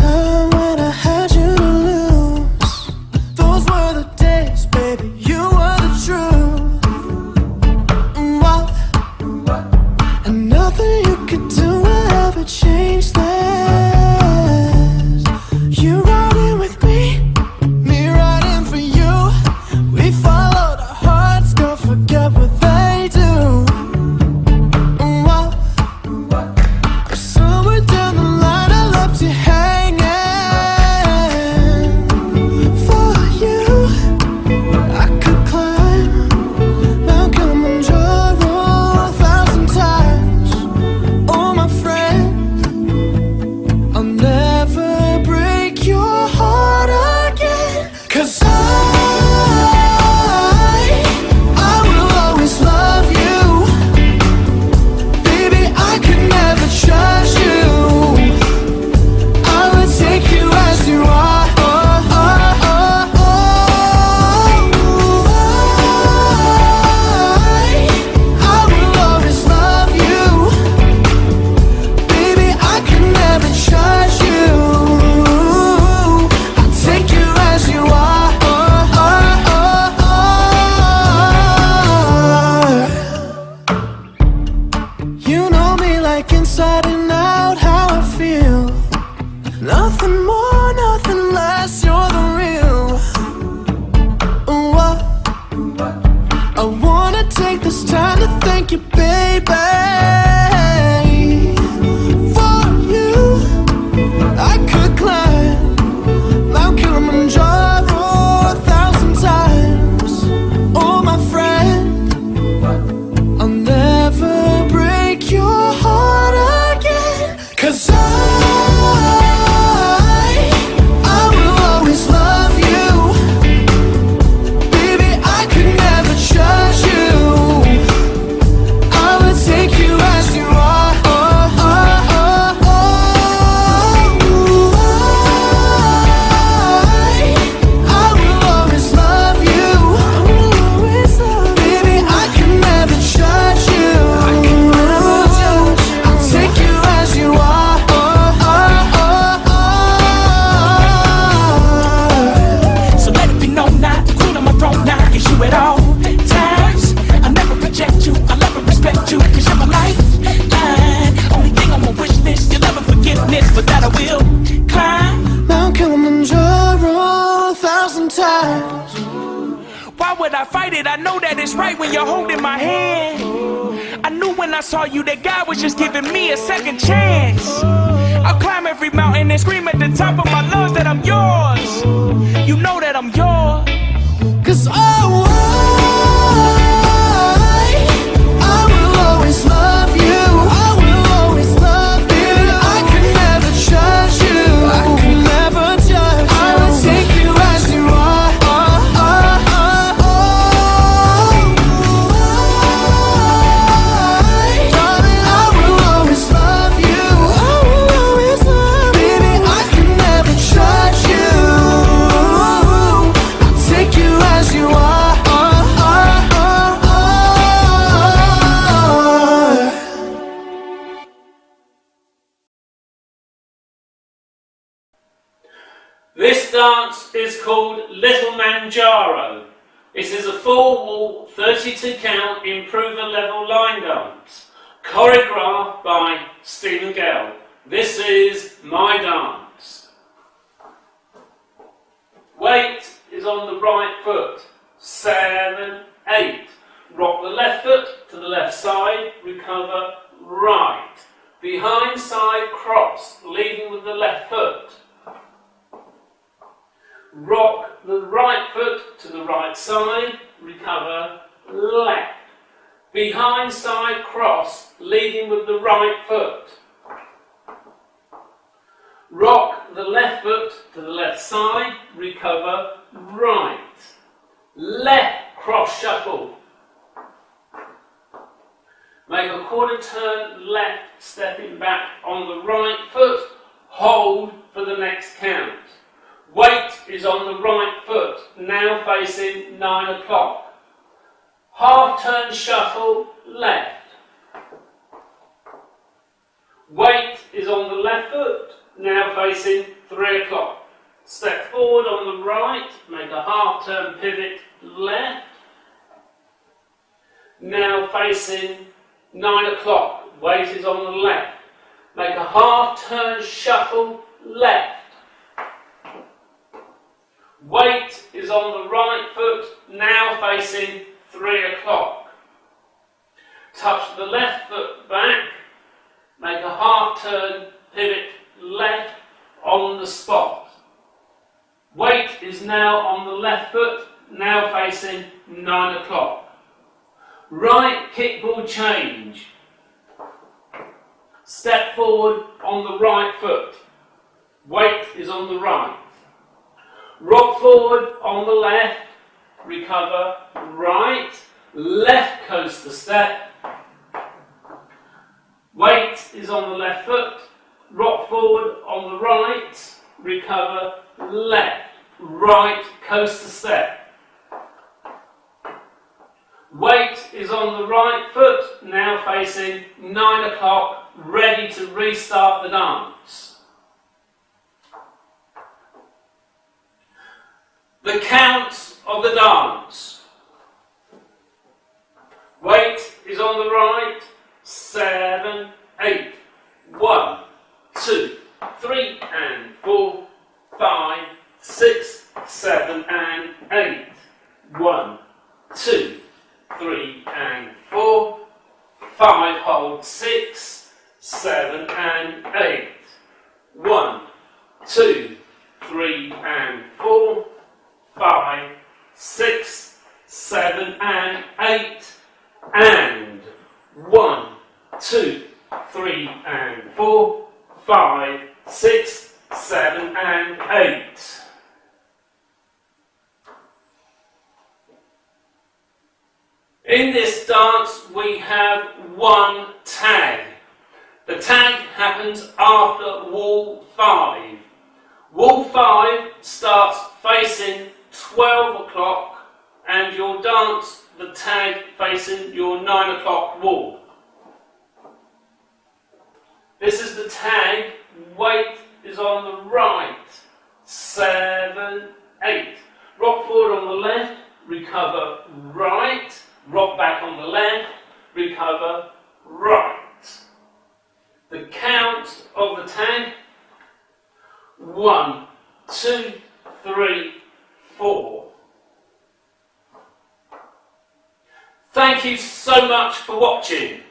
time when I had you to lose. Those were the days, baby, you were the truth. And nothing you could do will ever change that. You riding with me riding for you. We followed our hearts, don't forget what they do. Somewhere down the line I left you hanging. For you, I could climb Mount Kilimanjaro 1,000 times. Oh my friend, I'll never break your heart again. 'Cause I will always love you. Baby, I could never judge you. I would take you as you are. I will always love you. Baby, I could never judge you. I'll take you as you are. You know me like inside and out, how I feel. Nothing more, nothing less, you're the real. I wanna take this time to thank you, baby. For you, I could climb Mount Kilimanjaro 1,000 times. Oh my friend, I'll never break your heart again. 'Cause I will always love you. Baby, I could never judge you. I would take you as you are. I will always love you. Baby, I could never judge you. I'll take you as you are. So let it be known now, the queen on my throne now is you at all times. I'll never reject you, I'll never respect you, 'cause you're my life. Only thing on my wish list, you'll never forgiveness, but that I will climb. Mount Kilimanjaro 1,000 times. Why would I fight it? I know that it's right when you're holding my hand. I knew when I saw you that God was just giving me a second chance. I'll climb every mountain and scream at the top of my lungs that I'm yours. You know that I'm yours. 'Cause I will always love you. I will always love you. I could never judge you. I could never judge you. I would take you as you are. Darling, I will always love you. I will always love you. Baby, I could never judge you. I'll take you as you are. This dance is called Little Manjaro. It is a full walk 32 count improver level line dance, choreographed by Gell. This is my dance. Weight is on the right foot, 7, 8. Rock the left foot to the left side, recover right. Behind side cross, leading with the left foot. Rock the right foot to the right side, recover left. Behind side cross, leading with the right foot. Rock the left foot to the left side, recover right. Left cross shuffle. Make a quarter turn left, stepping back on the right foot. Hold for the next count. Weight is on the right foot, now facing 9 o'clock. Half turn shuffle left. Weight is on the left foot, now facing 3 o'clock. Step forward on the right, make a half turn pivot left. Now facing 9 o'clock, weight is on the left. Make a half turn shuffle left. Weight is on the right foot, now facing 3 o'clock. Touch the left foot back, make a half turn pivot left on the spot. Weight is now on the left foot, now facing 9 o'clock. Right kickball change. Step forward on the right foot. Weight is on the right. Rock forward on the left. Recover right. Left coaster step. Weight is on the left foot. Rock forward on the right. Recover left. Right coaster step. Weight is on the right foot, now facing 9 o'clock, ready to restart the dance. The counts of the dance. Weight is on the right, 7, 8, 1, 2, 3 and 4, 5, 6, 7 and 8, 1, 2, 3 and 4, 5, hold 6, 7 and 8, 1, 2, 3 and 4, 5, 6, 7 and 8, and 1, 2, 3 and 4, 5, 6, 7 and 8. In this dance we have one tag. The tag happens after wall 5. Wall 5 starts facing 12 o'clock and you'll dance the tag facing your 9 o'clock wall. This is the tag, weight is on the right, 7, 8. Rock forward on the left, recover right. Rock back on the left, recover right. The count of the tag, 1, 2, 3, 4. Thank you so much for watching.